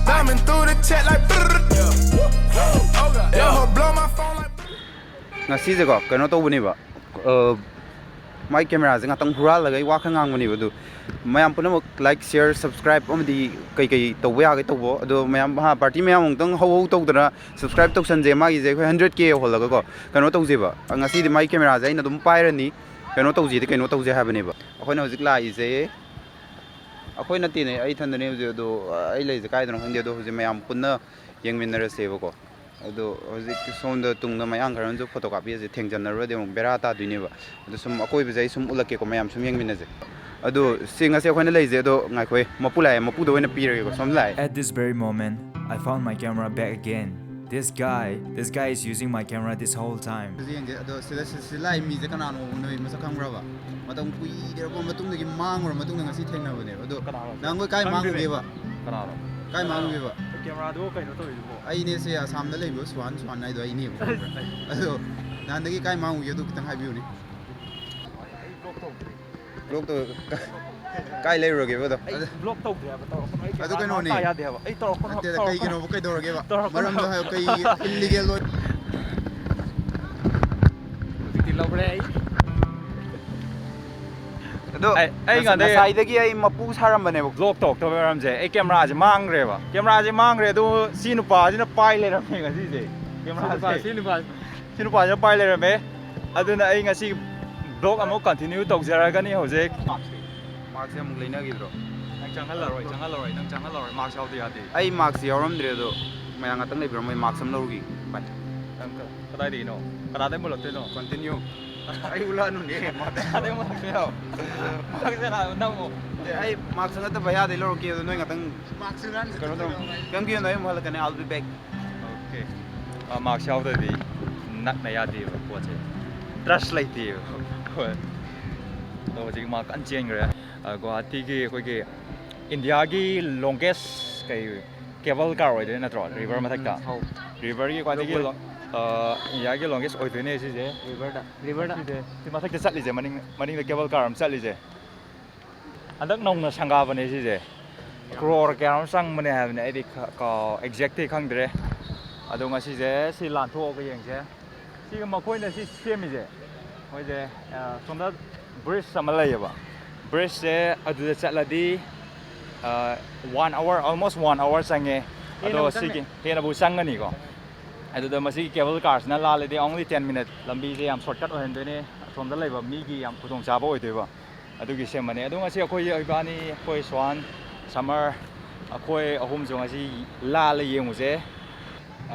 Diamond through the chat like yo, her blow my phone like ngasi je ko kano to buni ba my camera je ngatang hura lagai wa khangang buni ba du mayam puna like share subscribe amdi kai kai to ya ga to bo ado mayam ha party mayam tang ho to dana subscribe to san je ma gi je 100k hol laga ko kano to je ba ngasi di my camera je ina dum pai rani kano to je kano to je ha bani ba akhoi na hojik la I je akhoi na ti ne ai than ne je do ai lai je kai dana khang de do je mayam puna yengmin na se ba ko ado hojik sonda tungna mayang kharan jo photocopy je thengjan ro de bera ta duini ba ado sum akoi be jai sum ulake ko mayam sum yengmin je ado singa se khona lai je do ngai khoi mapu lai mapu do na pi re ko som lai. At this very moment, I found my camera back again. This guy is using my camera this whole time. ado sila lai mi je kana no noi masa khang ra ba matong pui de ko matung de mang ro matung ngasi thengna ba ne ado nang ko kai mang ge ba kana ro kai mang ge ba camera do kai no to ibo ai ne se asam da lai bo swan nai do ai ne ko ado nan de kai mang ge do kitang hai biu ni blog to kai lai ro ge ba do blog to de ba to ado kai no ni ya de ba ai to ko kai ge no kai do ro ge ba maram do ha kai illegal lo ti lo bre ado ai ga de sai de gi ai mapu saram bane bo vlog tok to ram je ai camera je mang re ba camera je mang re do si nu pa ji na pai le ram me ga si je camera si nu pa je pai le ram me aduna ai nga si vlog amo continue tok jara ga ni ho je mark se amuk leina gi bro nang changal la roi nang changal la roi mark shaw de ya de ai mark se yaram dre do mayang atang le bro mai mark sam lo gi bai ka dai di no ka dai mo lo te no continue ai ula nu ne ma ka dai mo te no mark se na na mo ai mark sa ta baya de lo ki do noi ngatang mark se ran ka do kang gi noi mo la kana I'll be back okay mark shaw de di nak na ya de ko che trust lai de ko to ji mark an cheng re Guwahati ki koi ki India ki longest kai cable car oi de na tro river ma thakta river ki Guwahati ki India ki longest oi de ne si je river da si ma thakta chat li je maning da cable car am chat li je andak nong na sanga ba ne si je crore ka am sang ma ne ha ne ai di ka exact ti khang dre ado nga si je si lan tho ka yeng je si ma khoi na si sem je hoi je sonda bridge sama lai ba bridge se adu chat la di 1 hour almost 1 hour sange ado sigi hena bu sang ani ko adu da masi cable cars na la le de only 10 minutes lambi je am shortcut o hen de ne som da lai ba mi gi am khutong cha ba oi de ba adu gi sem ani adu nga si khoi oi ba ni khoi swan summer khoi ahum jong asi la le yeng u je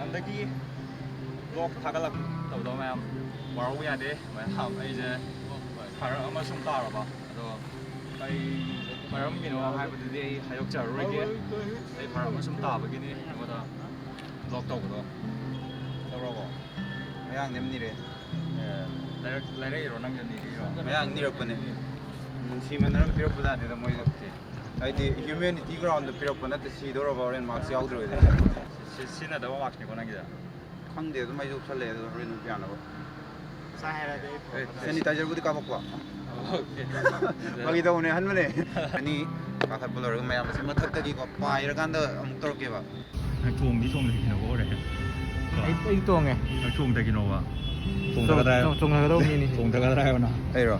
andagi vlog thagalak taw do ma am war wi ya de ma ham ai je phara ama sum ta ra ba ado ai maram mi no hai ba de ai hayok cha ro ge ai phara ama sum ta ba gi ni ma da vlog taw do ro go mayang nem ni re lai ro nang ni ro mayang ni ro pane si man ram piro pada de moi ai di humanity ground de piro pana te si do ro ba ren mark se out ro de si na da wa mark ni ko nang gi da khang de do mai jo chale do ren nu piano sa hai ra de sanitizer budi ka bakwa bagi do ne han mane ani ka khat bolor mayam se mathak ta gi ko pai ra kan da amuk tor ke ba thong ni no go re Ai tuang eh. thong ta gi no ba thong ta da Tung na daw ni. thong ta da na ai ro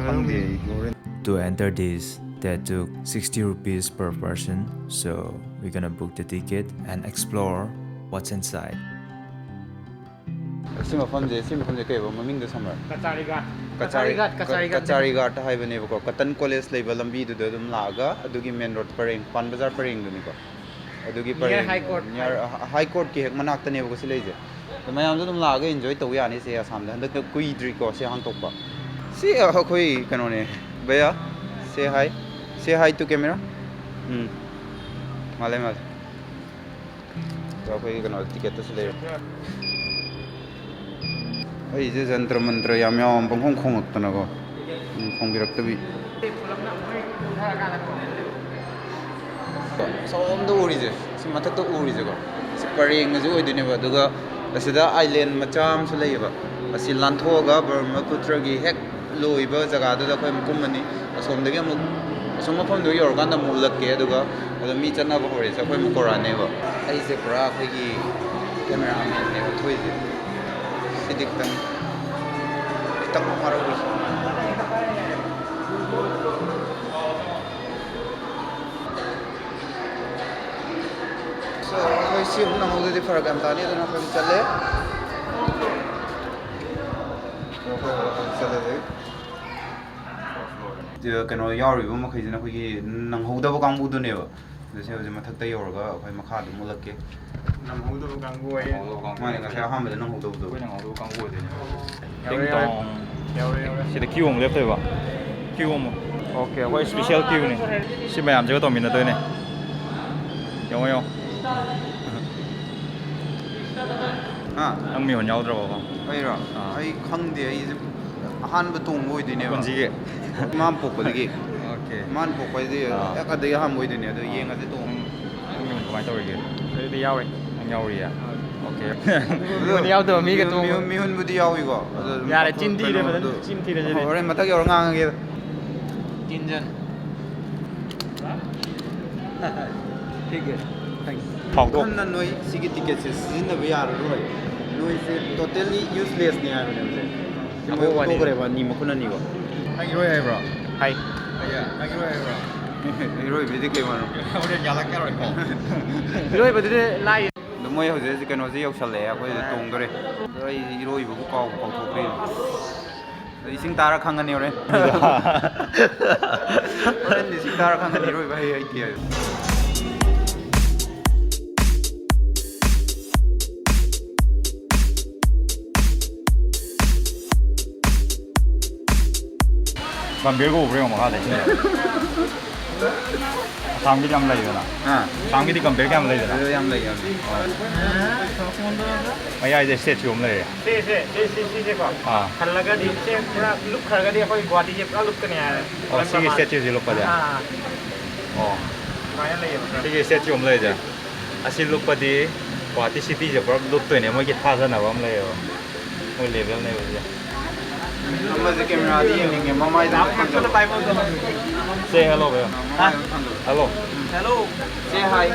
khang de go ren To enter this, that took 60 rupees per person. So we're gonna book the ticket and explore what's inside. sima phone je ke ba maming de samar Kachari Ghat hai bane ba ko Cotton College level lambi du dum laga adugi main road pareng pan bazar pareng du ni ko adugi pareng near high court ki hek manak tane ba ko silai je to mayam dum laga enjoy to ya ni se asam da ndak kui dri ko se hang tok ba si khoi kano ne baya say hi to camera malai mal to khoi kano ticket to silai ai je jantra mantra yam yam pang khong khong ta na ko khong birak ta bi som do uri je si mathak to uri je ko si pareng je oi dine ba duga asida island macham su lei ba asi lantho ga Brahmaputra gi hek ꯂꯣꯏꯕ ꯖꯒꯥꯗꯨꯗ ꯑꯩꯈꯣꯏ ꯑꯃꯨꯛ ꯀꯨꯝꯃꯅꯤ ꯑꯁꯣꯝꯗꯒꯤ ꯑꯃꯨꯛ ꯑꯁꯣꯝ ꯃꯐꯝꯗꯨ ꯌꯧꯔꯀꯥꯟꯗ ꯑꯃꯨꯛ ꯎꯠꯂꯛꯀꯦ ꯑꯗꯨꯒ ꯑꯗꯨ ꯃꯤ ꯆꯠꯅꯕ ꯍꯧꯔꯦꯁꯦ ꯑꯩꯈꯣꯏ ꯑꯃꯨꯛ ꯀꯧꯔꯛꯑꯅꯦꯕ ꯑꯩꯁꯦ ꯄꯨꯔꯥ ꯑꯩꯈꯣꯏꯒꯤ ꯀꯦꯃꯦꯔꯥꯃꯦꯟꯅꯦꯕ ꯊꯣꯛꯏꯁꯦ ꯁꯤꯗꯤ ꯈꯤꯇꯪ ꯋꯥꯔꯧꯏ ꯑꯩꯈꯣꯏ ꯁꯤ ꯑꯃꯨꯛ ꯅꯪꯍꯧꯗ꯭ꯔꯗꯤ ꯐꯔꯛ ꯌꯥꯝ ꯇꯥꯅꯤ ꯑꯗꯨꯅ ꯑꯩꯈꯣꯏ ꯆꯠꯂꯦ ꯀꯩꯅꯣ ꯌꯥꯎꯔꯤꯕ ꯃꯈꯩꯁꯤꯅ ꯑꯩꯈꯣꯏꯒꯤ ꯅꯪꯍꯧꯗꯕ ꯀꯥꯡꯕꯨꯗꯨꯅꯦꯕ ꯑꯗꯣ ꯁꯤ ꯍꯧꯖꯤꯛ ꯃꯊꯛꯇ ꯌꯧꯔꯒ ꯑꯩꯈꯣꯏ ꯃꯈꯥꯗ ꯃꯨꯜꯂꯛꯀꯦ ꯅꯪꯍꯧꯗꯕ ꯀꯥꯡꯕꯨ ꯃꯥꯅꯦ ꯉꯁꯥꯏ ꯑꯍꯥꯟꯕꯗ ꯅꯪꯍꯧꯗꯕꯗꯣ ꯑꯩꯈꯣꯏ ꯅꯪꯍꯧꯗꯕ ꯀꯥꯡꯕꯨ ꯑꯣꯏꯗꯣꯏꯅꯦ ꯇꯤꯡ ꯇꯣꯡ ꯁꯤꯗ ꯀ꯭ꯌꯨ ꯑꯃꯨꯛ ꯂꯦꯞꯇꯣꯏꯕ ꯀ꯭ꯌꯨ ꯑꯃꯨꯛ ꯑꯣꯀꯦ ꯑꯩꯈꯣꯏ ꯏꯁꯄꯤꯁꯦꯜ ꯀ꯭ꯌꯨꯅꯤ ꯁꯤ ꯃꯌꯥꯝꯁꯤꯒ ꯇꯧꯃꯤꯟꯅꯗꯣꯏꯅꯦ ꯌꯦꯡꯉꯣ ꯌꯦꯡꯉꯣ ꯅꯪ ꯃꯤꯍꯣꯟ ꯌꯥꯎꯗ꯭ꯔꯕꯣ ꯑꯩꯔꯣ ꯑꯩ ꯈꯪꯗꯦ ꯑꯩꯁꯦ ꯑꯍꯥꯟꯕ ꯇꯣꯡꯕ ꯑꯣꯏꯗꯣꯏꯅꯦꯕ ꯄꯨꯟꯁꯤꯒꯤ ꯃꯥꯅ ꯄꯣꯛꯄꯗꯒꯤ ꯑꯣꯀꯦ ꯃꯥꯅ ꯄꯣꯛꯄꯗꯤ ꯍꯦꯛ ꯑꯗꯒꯤ ꯑꯍꯥꯟꯕ ꯑꯣꯏꯗꯣꯏꯅꯦ ꯑꯗꯣ ꯌꯦꯡꯉꯁꯤ ꯇꯣꯡ ꯅꯪ ꯃꯤꯍꯣꯟ ꯀꯃꯥꯏꯅ ꯇꯧꯔꯤꯒꯦ ꯑꯗꯨꯗꯤ ꯌꯥꯎꯔꯤ ꯅꯪ ꯌꯥꯎꯔꯤꯌꯦ ꯑꯣꯀꯦ ꯃꯤꯍꯨꯟ ꯌꯥꯎꯗꯕ ꯃꯤꯒ ꯇꯣꯡꯕ ꯃꯤꯍꯨꯟꯕꯨꯗꯤ ꯌꯥꯎꯏꯀꯣ ꯑꯗꯣ ꯌꯥꯔꯦ ꯆꯤꯟ ꯊꯤꯔꯦ ꯐꯖꯅ ꯆꯤꯟ ꯊꯤꯔꯁꯤ ꯍꯣꯔꯦꯟ ꯃꯊꯛ ꯌꯧꯔ ꯉꯥꯡꯉꯒꯦ ꯇꯤꯟꯖꯟ ꯋꯥꯈꯜꯅ ꯅꯣꯏ ꯁꯤꯒꯤ ꯇꯤꯀꯦꯠꯁꯦ ꯁꯤꯖꯤꯟꯅꯕ ꯌꯥꯔꯔꯣꯏ ꯅꯣꯏꯁꯦ ꯇꯣꯇꯦꯜꯂꯤ ꯌꯨꯁꯂꯦꯁꯅꯦ ꯍꯥꯏꯕꯅꯦꯕꯁꯦ ꯃꯣꯏ ꯇꯣꯛꯈ꯭ꯔꯦꯕ ꯅꯤ ꯃꯈꯨꯟ ꯑꯅꯤꯀꯣ ꯅꯪ ꯏꯔꯣꯏ ꯍꯩꯕ꯭ꯔꯣ ꯍꯥꯏ ꯅꯪ ꯏꯔꯣꯏ ꯍꯩꯕ꯭ꯔꯣ ꯏꯔꯣꯏꯕꯗꯤ ꯀꯩ ꯋꯥꯅꯣ ꯍꯣꯔꯦꯟ ꯌꯥꯜꯂꯛꯀꯦꯔꯣꯏꯀꯣ ꯏꯔꯣꯏꯕꯗꯨꯗꯤ ꯂꯥꯏ ꯑꯗꯣ ꯃꯣꯏ ꯍꯧꯖꯤꯛ ꯀꯩꯅꯣꯁꯦ ꯌꯧꯁꯜꯂꯛꯑꯦ ꯑꯩꯈꯣꯏꯁꯦ ꯇꯣꯡꯗꯣꯔꯦ ꯑꯗꯣ ꯑꯩ ꯏꯔꯣꯏꯕꯕꯨ ꯀꯥꯎꯊꯣꯛꯈ꯭ꯔꯦ ꯏꯁꯤꯡ ꯇꯥꯔ ꯈꯪꯒꯅꯤ ꯍꯣꯔꯦൻ ꯍꯣꯔꯦꯟ ꯏꯁꯤꯡ ꯇꯥꯔ ꯈꯪꯒꯅꯤ ꯏꯔꯣꯏꯕ ꯍꯩꯇꯦ ꯍꯥꯏꯕ ꯒꯝꯚꯤꯔꯒ ꯎꯕ꯭ꯔꯥ ꯌꯦꯡꯉꯣ ꯃꯈꯥꯗ ꯏꯁꯤꯡ ꯑꯁꯥꯝꯒꯤꯗꯤ ꯌꯥꯝ ꯂꯩꯗꯅ ꯑꯁꯥꯝꯒꯤꯗꯤ ꯒꯝꯚꯤꯔꯒ ꯌꯥꯝ ꯂꯩꯗꯅ ꯌꯥꯝ ꯂꯩ ꯃꯌꯥꯏꯗ ꯁ꯭ꯇꯦꯆꯨ ꯑꯃ ꯂꯩꯔꯦ ꯁꯤꯁꯦꯀꯣ ꯍꯜꯂꯒꯗꯤ ꯁꯦ ꯄꯨꯔꯥ ꯂꯨꯞꯈ꯭ꯔꯒꯗꯤ ꯑꯩꯈꯣꯏ ꯒꯨꯍꯥꯇꯤꯁꯦ ꯄꯨꯔꯥ ꯂꯨꯞꯀꯅꯤ ꯍꯥꯏꯔꯦ ꯁꯤꯒꯤ ꯁ꯭ꯇꯦꯆꯨꯁꯤ ꯂꯨꯞꯄꯁꯦ ꯑꯣ ꯑꯗꯨꯃꯥꯏꯅ ꯂꯩꯌꯦꯕ ꯁꯤꯒꯤ ꯁ꯭ꯇꯦꯆꯨ ꯑꯃ ꯂꯩꯁꯦ ꯑꯁꯤ ꯂꯨꯞꯄꯗꯤ ꯒꯨꯍꯥꯇꯤ ꯁꯤꯇꯤꯁꯦ ꯄꯨꯔꯥ ꯂꯨꯞꯇꯣꯏꯅꯦ ꯃꯣꯏꯒꯤ ꯊꯥꯖꯅꯕ ꯑꯃ ꯂꯩꯌꯦꯕ ꯃꯣꯏ ꯂꯦꯚꯦꯜꯅꯦꯕ ꯁꯤꯁꯦ ꯑꯃꯁꯦ ꯀꯦꯃꯦꯔꯥꯗꯤ ꯌꯦꯡꯅꯤꯡꯉꯦ ꯃꯃꯥꯏꯗ ꯁꯦ ꯍꯦꯜꯂꯣ ꯚꯩꯌꯥ ꯍꯦꯜꯂꯣ ꯍꯦꯜꯂꯣ ꯁꯦ हाय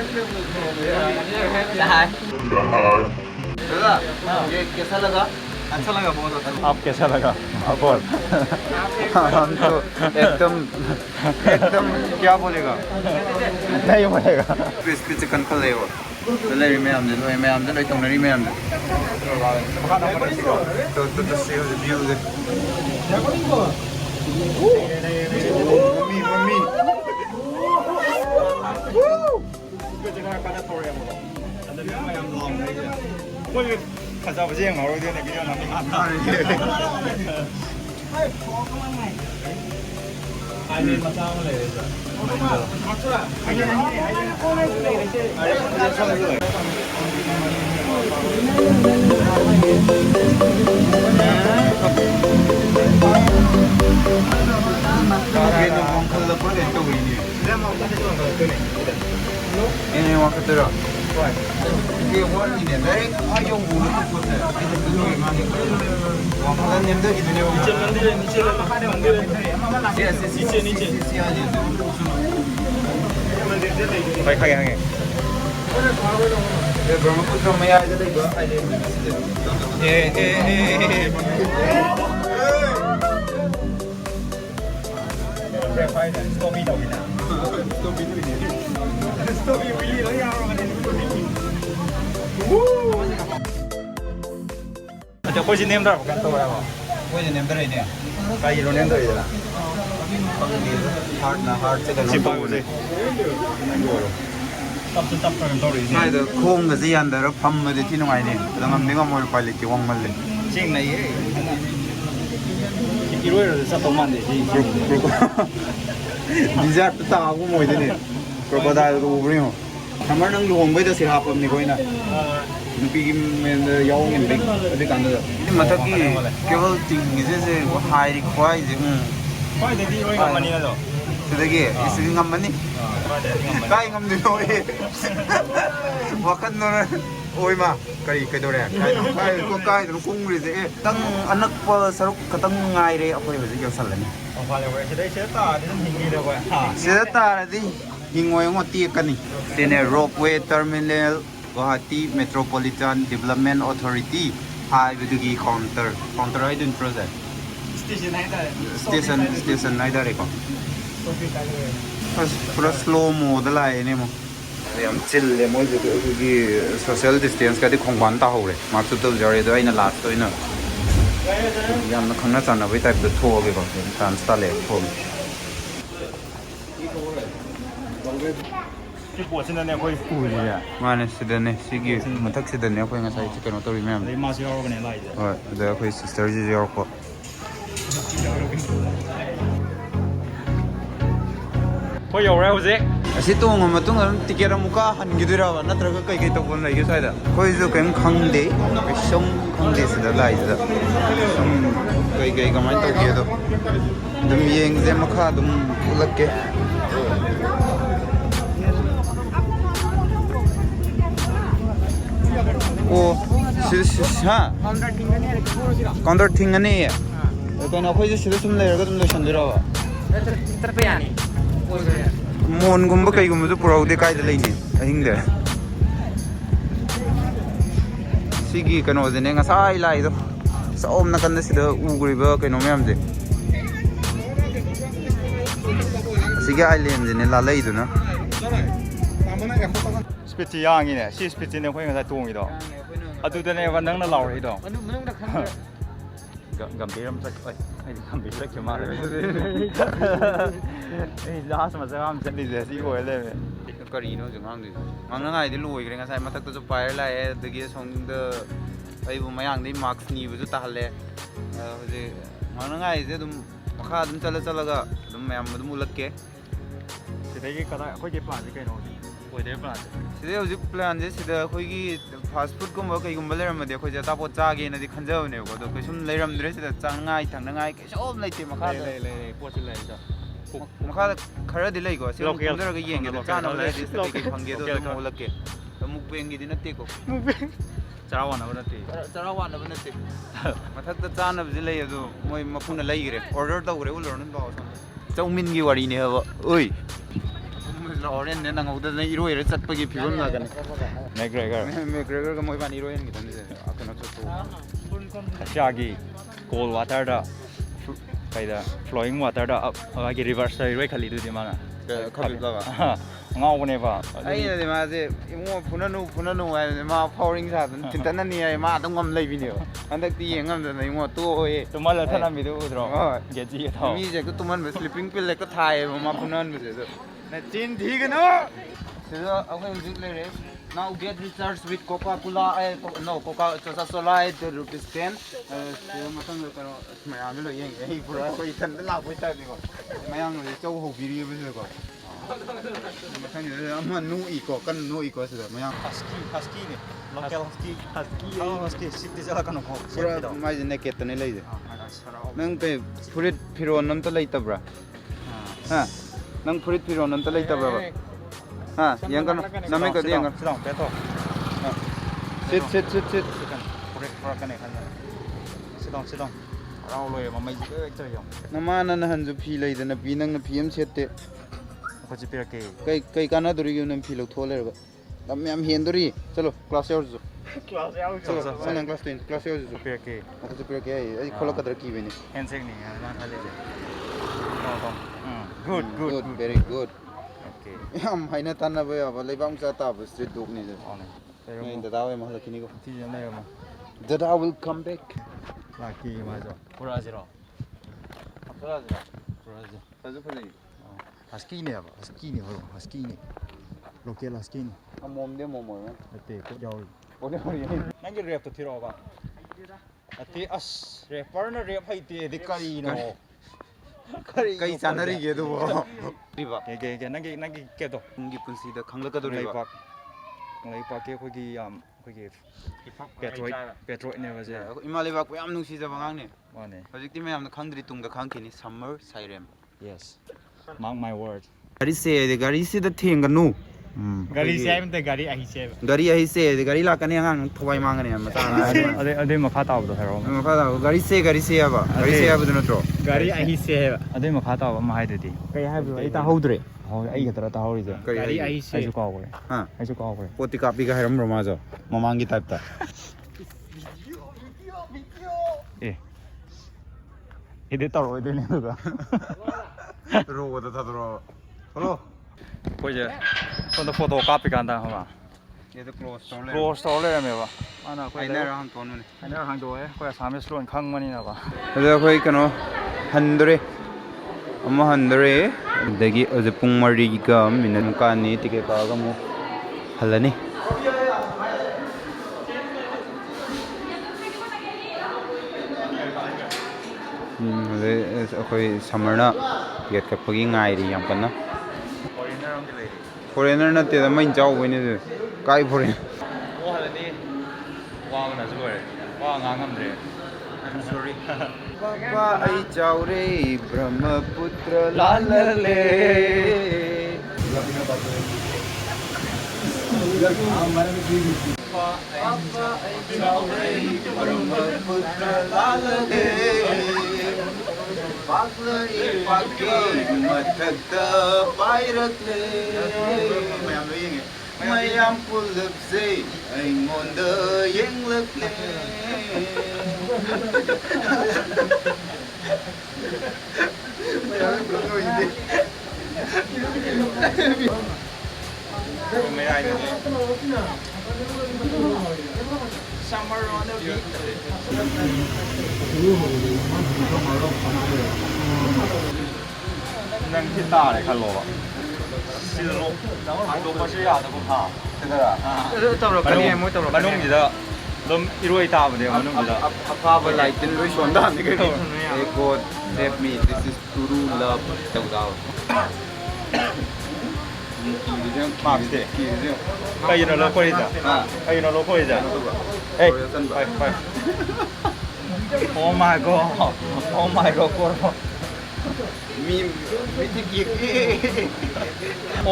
हाय दादा ये कैसा लगा अच्छा लगा बहुत अच्छा आप कैसा लगा बहुत हम तो एकदम क्या बोलेगा नहीं बोलेगा क्रिस्पी चिकन का लेवो तो ले मैम लोई तौनरी मैम तो से व्यू दे मम्मी ꯐꯖꯕꯁꯦ ꯌꯦꯡꯍꯧꯔꯣꯏꯗꯣꯏꯅꯦ ꯚꯤꯗꯤꯑꯣ ꯅꯝꯅꯤꯡꯉꯥ ꯃꯆꯥ ꯑꯃ ꯂꯩꯔꯦ ini waktu 이게 원리네. 내가 아용 부르는 것에 이제 눈이 많이 와파는 년도 이제 바이크하게 향해 브라마푸트라 마야에다 이거 예 ꯑꯩꯈꯣꯏꯁꯤ ꯅꯦꯝꯗꯔꯕ ꯀꯩꯅꯣ ꯇꯧꯔꯦꯕ ꯑꯩꯈꯣꯏꯁꯦ ꯅꯦꯝꯊꯔꯛꯏꯅꯦ ꯀꯩꯒꯤꯅꯣ ꯅꯦꯝꯗꯔꯤꯗꯅ ꯍꯥꯔꯠꯁꯦ ꯁꯤ ꯀꯩꯅꯣ ꯄꯥꯎꯁꯦ ꯇꯞꯁꯨ ꯇꯞꯄꯒ ꯇꯧꯔꯤꯁꯦ ꯁ꯭ꯋꯥꯏꯗ ꯈꯣꯡꯒꯁꯦ ꯌꯥꯟꯊꯔ ꯐꯝꯃꯗꯤ ꯊꯤ ꯅꯨꯡꯉꯥꯏꯅꯦ ꯑꯗ ꯉꯝꯗꯤ ꯉꯝꯃꯣꯏ ꯎꯄꯥꯏ ꯂꯩꯇꯦ ꯋꯥꯡꯃꯜꯂꯦ ꯆꯦꯡꯅꯩꯌꯦ 이로에라도 ꯆꯠꯇꯧ ꯃꯥꯟꯗꯦ ꯁꯤ ꯗꯤꯖꯥꯔꯠꯇ ꯇꯥꯕꯒꯨꯝ ꯑꯣꯏꯗꯣꯏꯅꯦ ꯀ꯭ꯔꯣꯀꯣꯗꯥꯏꯜꯒ ꯎꯕ꯭ꯔ ꯌꯦꯡꯉꯣ ꯁꯝꯃꯔ ꯅꯪ ꯂꯨꯍꯣꯡꯕꯩꯗ ꯁꯤ ꯍꯥꯞꯄꯕꯅꯤ ꯑꯩꯈꯣꯏꯅ ꯅꯨꯄꯤꯒꯤ ꯃꯦꯟꯗ ꯌꯥꯎꯍꯟꯕꯩ ꯑꯗꯨꯏ ꯀꯥꯟꯗꯨꯗ ꯃꯊꯛꯀꯤ ꯀꯦꯕꯜ ꯇꯤꯡꯉꯤꯁꯦ ꯍꯥꯏꯔꯤ ꯈ꯭ꯋꯥꯏꯁꯦ ꯈ꯭ꯋꯥꯏꯗꯒꯤ ꯏꯔꯣꯏ ꯉꯝꯃꯅꯤꯅꯗꯣ ꯁꯤꯗꯒꯤ ꯁꯤꯗꯤ ꯉꯝꯃꯅꯤ ꯀꯥꯏ ꯉꯝꯗꯣꯏꯅꯣ ꯋꯥꯈꯜꯗꯣ oi ma kari kai dore kai ko kai no kung ri de tang anak pa saruk katang ngai re apoi ba ji sal ni Vale, güey, si te dice esta, tienes que ir, güey. sida ta di hingoi ngo ti kani tene roadway terminal Guwahati Metropolitan Development Authority hai bi gi counter ai dun project Station hai ta. station nai da re ko pura slow mo da lai ne mo yam chill le mo gi social distance ka di khongban ta ho re ma chu to jare do aina last to ina yam na khangna chana bai type the tho ge ko tan sta le phom Cái bộ trên này quay phù gì à? ma ne sida ne sigi mathak sida ne khoi nga sai chicken to ri mem Đấy mà siêu cái này lại rồi. oi da khoi sister ji yor ko Quay dầu ra gì? asi to ngam matung am ticket amuka han gi dura ba natra ka kai kai to bon lai ge sai da khoi ju kem khang de som khang de sida lai da som kai kai kamai to ge do dum yeng je makha dum ulak ke ओ हाँ counter thing नहीं है तो ना कोई जो सीधे सुन ले रहा तुम लोग संदेह रहा मोन गुम्बा कई गुम्बा तो पूरा उधर कायदे लेनी हिंगे सिगी कनो जने का साइ लाई तो साओम ना कंदे सीधे उगरीबा कनो में हम जे सिगी आइलैंड जने लाला इधर ना 스피치 양이네. 시 스피치는 호잉가 다 동이도. 아두더네 완능나 라오리도. gambhiram sak oi ai gambhir sak ke mare ei last ma sam chali je si ko le kari no jang ang di mang ngai di loi gre nga sai mathak to pair la e dagi song de ai bu mayang di marks ni bu ta hale je mang ngai je dum makha dum chala ga dum mayam dum ulak ke sidai kada khoi ge plan ji kai no oi de plan sida hoji plan je sida khoi gi fast food gum kai gum le ram de khoi ja ta po cha ge na di khanjau ne ko do kai sum le ram dre sida chang ngai thang na ngai ke som lai te makha le po chi lai da makha khara di lai ko sim kum dra ga yeng ge cha na lai di sida kai phang ge do dum ulak ke muk beng gi di na te ko charawa na ba ti charawa na ba na te mathak ta cha na bi lai ado moi mapu na lai gre order ta gre ulor nan ba so chaumin gi wari ne ba oi Oren ne nang uda na iroi re chat pagi phibam na kan McGregor McGregor ka moi ban iroi ni tan de akana to chagi cold water da kaida flowing water da agi reverse da iroi khali du di mana khabi la ba ngau ne ba ai ne ma je mo phunanu ai ma powering sa tin tan ni ai ma dong ngam lai bi ne andak ti yeng ngam da nei mo to oi to mal thana mi du udro ge ji tho mi je ko tuman sleeping pill le ko thai ma phunan bi je na tin thik no sida akhoi jik le re now get recharged with Coca-Cola no Coca-Cola rupees 10 matang ko mayam lo yeng ei pura ko itan la ko ta ni ko mayang le chau ho bi ri bi ko matang ni amma nu i ko kan nu i ko sida mayang husky ne local husky sit de jala kan ko pura mai ne ket ne lai de nang pe furit phiron nam ta lai ta bra ha nang furit phiron nam ta lai ta bra ha yang kan name ko yang kan sidong pe to sit correct for kan ne kan sidong rao loi ma mai ji chơi yong nama na han ju phi lai da na pi nang na pm set te ko ji pe ke kai kana duri yu nam phi lo tho le ba lam yam hen duri chalo class hour ju class out chalo sanang class 10 class hour ju pe ke ko ju pe ke ai khola kadar ki beni handshake ni na khale je good very good okay yam haina tan na ba ya ba leibang cha ta ba street dog ni je on ngai da dawe ma halakini ko ti je na ma that I will come back lucky ma jo pura zero pura ju phale husky ne ba husky ne local husky ne amom de mom mo ate ko jaw ore ore nang ge rep to thiro ba ate as rapper na rep hai te de kari no kai chanari ge do ri ba ge nang ge ke do ngi punsi da khangla ka do ri ba ngai pa ke khoi gi petrol ne ba je imali ba ko yam nung si ja bangang ne ma ne hojik ti me yam na khangdri tung da khang ki ni summer siren yes mark my word gari se da theng ga nu Gari saya minta gari ahi saya. Gari ahi se gari lakani angang thawai mangani macha ꯑꯗꯩ ꯃꯈꯥ ꯇꯥꯕꯗꯣ ꯍꯥꯏꯔꯛꯑꯣ makha gari se haba gari se haba dunotro Gari ahi saya. ꯑꯗꯩ ꯃꯈꯥ ꯇꯥꯕ ꯑꯃ ꯍꯥꯏꯗꯨꯗꯤ Kaya habi ay tahudre. ꯍꯣꯏ ꯑꯩ ꯈꯛꯇꯔ ꯇꯥꯍꯧꯔꯤꯁꯦ Gari ahi ꯑꯩꯁꯨ saya. ꯀꯥꯎꯈ꯭ꯔꯦ ha ꯑꯩꯁꯨ ꯀꯥꯎꯈ꯭ꯔꯦ poti kapi ga hairam romazo mamangi type ta ꯑꯦ ꯏꯗꯤꯠ ꯇꯧꯔꯛꯑꯣꯏꯗꯣꯏꯅꯦ ꯑꯗꯨꯒ ro da thadro hello ꯑꯩꯈꯣꯏꯁꯦ ꯁꯣꯝꯗ ꯐꯣꯇꯣ ꯀꯥꯞꯄꯤꯀꯥꯟꯗ ꯍꯕ ye the close tone le close ꯇꯧꯔ ꯂꯩꯔꯝꯃꯦꯕ ꯃꯥꯅ ꯑꯩꯈꯣꯏ aina ra hang ton ne ꯍꯥꯏꯅꯔ ꯍꯥꯡꯗꯣꯛꯑꯦ ꯑꯩꯈꯣꯏ ꯑꯁꯥꯃꯤꯁ ꯂꯣꯟ ꯈꯪꯕꯅꯤꯅꯀꯣ ada khoi kano handre ama handre dagi aje pung mari ga minute mukani ticket ka ga mu halani ꯑꯩꯈꯣꯏ ꯁꯝꯃꯔꯅ ꯒꯦꯠ ꯀꯛꯄꯒꯤ ꯉꯥꯏꯔꯤ ꯌꯥꯝ ꯀꯟꯅ ꯐꯣꯔꯦꯅꯔ ꯅꯠꯇꯦꯗ ꯃꯩꯅ ꯆꯥꯎꯕꯩꯅꯦ ꯑꯗꯨ ꯀꯥꯏ ꯐꯣꯔꯦꯟ ꯍꯜꯂꯅꯤ ꯋꯥꯕꯅꯁꯨ ꯂꯣꯏꯔꯦ ꯋꯥ ꯉꯥꯡ ꯉꯝꯗ꯭ꯔꯦ ꯁꯣꯔꯤ ꯄꯥꯄꯥ ꯑꯩ ꯆꯥꯎꯔꯦ ꯕ꯭ꯔꯍ꯭ꯃꯄꯨꯇ꯭ꯔ ꯂꯥꯜꯂꯂꯦ ꯄꯥꯄꯥ ꯑꯩ ꯆꯥꯎꯔꯦ ꯕ꯭ꯔꯍ꯭ꯃꯄꯨꯇ꯭ꯔ ꯂꯥꯜꯂꯂꯦ ꯄꯥꯛꯂꯛꯏ ꯄꯥꯛꯀꯤ ꯃꯊꯛꯇ ꯄꯥꯏꯔꯛꯂꯦ ꯃꯌꯥꯝ ꯂꯣꯏ ꯌꯦꯡꯉꯦ ꯃꯌꯥꯝ ꯄꯨꯜꯂꯞꯁꯦ ꯑꯩꯉꯣꯟꯗ ꯌꯦꯡꯂꯛꯂꯦ ꯃꯌꯥꯝ ꯄꯨꯜꯂꯣꯏꯗꯦ Summer on the beach. ꯅꯪ ꯁꯤ ꯇꯥꯔꯦ ꯈꯜꯂꯣꯕ ꯁꯤꯗ ꯍꯥꯡꯗꯣꯛꯄꯁꯨ ꯌꯥꯗꯕ ꯃꯅꯨꯡꯁꯤꯗ ꯑꯗꯨꯝ ꯏꯔꯣꯏ ꯇꯥꯕꯅꯦꯕ ꯃꯅꯨꯡꯁꯤꯗ ꯑꯐꯥꯕ ꯂꯥꯏꯇꯤꯟ ꯂꯣꯏ ꯁꯣꯟꯗꯥꯅꯤ ꯀꯩꯅꯣ Hey God, save me. This is true love. ꯇꯧꯗꯥꯕ ꯃꯥꯛꯁꯦ ꯀꯩꯒꯤꯅꯣ ꯂꯧꯈꯣꯏꯁꯦ ꯀꯩꯒꯤꯅꯣ ꯂꯧꯈꯣꯏꯁꯦ ꯑꯦ ꯐꯥꯏ ꯐꯥꯏ Oh my god, oh my god, ꯀꯣꯔꯣ Mi mitik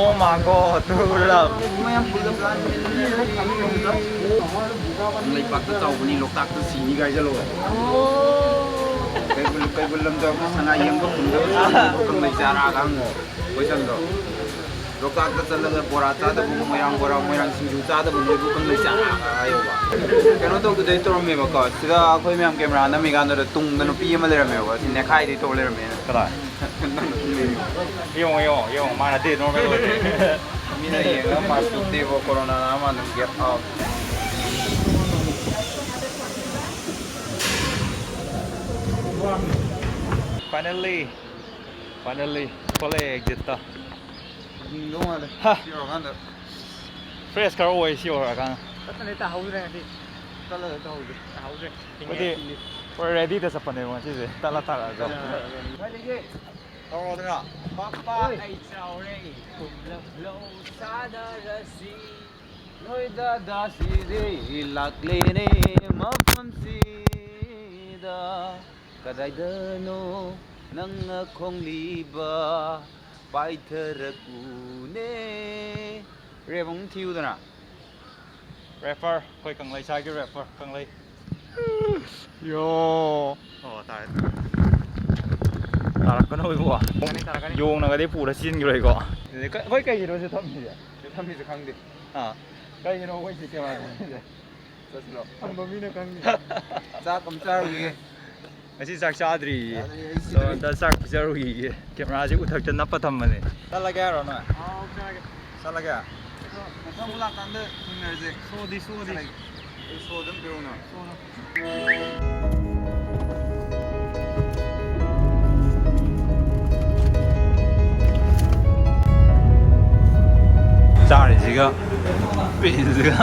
Oh my god, true love ꯃꯌꯥꯝ ꯄꯨꯜꯂꯞ ꯂꯩꯄꯥꯛꯇ ꯆꯥꯎꯕꯅꯤ ꯂꯣꯛꯇꯥꯛꯇ ꯁꯤꯅꯤ ꯒꯥꯏꯖꯜꯂꯣ ꯀꯩꯕꯨꯜ ꯂꯝꯖꯥꯎꯒꯤ ꯁꯉꯥꯏ ꯌꯦꯡꯕ ꯐꯪꯗꯕ ꯀꯪꯂꯩ ꯆꯥꯔꯥꯒ ꯍꯪꯉꯣ ꯀꯣꯏꯁꯟꯗꯣ ꯂꯣꯛꯇꯥꯛꯇ ꯆꯠꯂꯒ ꯕꯣꯔꯥ ꯆꯥꯗꯕ ꯃꯣꯏꯔꯥꯡ ꯕꯣꯔꯥ ꯃꯣꯏꯔꯥꯡ ꯁꯤꯡꯖꯨ ꯆꯥꯗꯕ ꯅꯣꯏꯕꯨ ꯀꯪꯂꯩ ꯆꯥꯔꯥꯒ ꯍꯥꯏꯌꯣꯕ ꯀꯩꯅꯣ ꯇꯧꯗꯨꯗꯩ ꯇꯧꯔꯝꯃꯦꯕꯀꯣ ꯁꯤꯗ ꯑꯩꯈꯣꯏ ꯃꯌꯥꯝ ꯀꯦꯃꯦꯔꯥ ꯅꯝꯃꯤꯀꯥꯟꯗꯨꯗ ꯇꯨꯡꯗ ꯅꯨꯄꯤ ꯑꯃ ꯂꯩꯔꯝꯃꯦꯕ ꯁꯤ ꯅꯦꯈꯥꯏꯗꯩ ꯇꯧ ꯂꯩꯔꯝꯃꯦꯅ ꯀꯗꯥꯏ ꯌꯦꯡꯉꯣ ꯃꯥꯟꯅꯗꯦ ꯅꯣꯔꯃꯦꯜ ꯑꯣꯏꯗꯦ ꯃꯤꯅ ꯌꯦꯡꯉꯒ ꯃꯥꯁ ꯇꯨꯞꯇꯦꯕ ꯀꯣꯔꯣꯅꯥꯅ ꯑꯃ ꯑꯗꯨꯝ ꯒꯦꯞ ꯑꯥꯎꯠ Finally ꯊꯣꯛꯂꯛꯑꯦ ꯑꯦꯛꯖꯤꯠꯇ ꯅꯣꯡꯉꯥꯜꯂꯦ ꯁꯤ ꯌꯧꯔꯀꯥꯟꯗ ꯐ꯭ꯔꯦꯁ ꯈꯔ ꯑꯣꯏ ꯁꯤ ꯌꯧꯔꯀꯥꯟꯗ Katanya tahudre nanti. ꯆꯠꯂꯒ ꯇꯧꯍꯧꯁꯦ Tahudre. ꯑꯩꯈꯣꯏꯗꯤ ꯍꯣꯏ ꯔꯦꯗꯤꯗ ꯆꯠꯄꯅꯦꯕ ꯉꯁꯤꯁꯦ ꯇꯠꯂ ꯇꯥꯔꯛꯑꯁꯨ ꯇꯧꯔꯣꯗꯅ Papa ay chaure kumlaklo sadarasi. ꯅꯣꯏꯗ ꯗꯥꯁꯤꯗꯤ ꯂꯥꯛꯂꯦꯅꯦ ꯃꯐꯝꯁꯤꯗ ꯀꯗꯥꯏꯗꯅꯣ ꯅꯪꯅ ꯈꯣꯡꯂꯤꯕ ꯄꯥꯏꯊꯔꯛꯎꯅꯦ ꯔꯦꯞ ꯑꯃꯨꯛ ꯊꯤꯌꯨꯗꯅ ꯔꯦꯐꯔ ꯑꯩꯈꯣꯏ ꯀꯪꯂꯩ ꯁꯥꯏꯒꯤ ꯔꯦꯐꯔ ꯀꯪꯂꯩ ꯌꯣ ꯑꯣ ꯇꯥꯔꯦ ꯇꯥꯔꯛꯀꯅꯣ ꯏꯕꯣ ꯌꯣꯡꯅꯒꯗꯤ ꯄꯨꯔ ꯆꯦꯟꯈꯤꯔꯣꯏꯀꯣ ꯑꯩꯈꯣꯏ ꯀꯩꯒꯤꯅꯣ ꯁꯤ ꯊꯝꯃꯤꯁꯦ ꯊꯝꯃꯤꯁꯦ ꯈꯪꯗꯦ ꯀꯩꯒꯤꯅꯣ ꯑꯩꯈꯣꯏ ꯁꯤ ꯀꯦꯃꯦꯔꯥ ꯊꯝꯃꯤꯁꯦ ꯆꯠꯁꯤꯔꯣ Amba mina kangi. ꯆꯥꯛ ꯑꯃ ꯆꯥꯔꯨꯒꯤꯒꯦ ꯉꯁꯤ ꯆꯥꯛ ꯆꯥꯗ꯭ꯔꯤꯌꯦ ꯁꯣꯝꯗ ꯆꯥꯛ ꯄꯤꯖꯔꯨꯈꯤꯒꯦ ꯀꯦꯃꯦꯔꯥꯁꯤ ꯎꯊꯛꯇ ꯅꯞꯄ ꯊꯝꯕꯅꯦ ꯆꯠꯂꯒꯦ ꯍꯥꯏꯔꯣ ꯅꯣꯏ ꯆꯠꯂꯒꯦ ꯃꯊꯪ ꯑꯃꯨꯛ ꯂꯥꯛꯀꯥꯟꯗ ꯊꯦꯡꯅꯔꯁꯦ Sodi. ꯁꯣ ꯑꯗꯨꯝ ꯄꯤꯔꯛꯎꯅ ꯆꯥꯔꯤꯁꯤꯒ ꯄꯤꯔꯤꯁꯤꯒ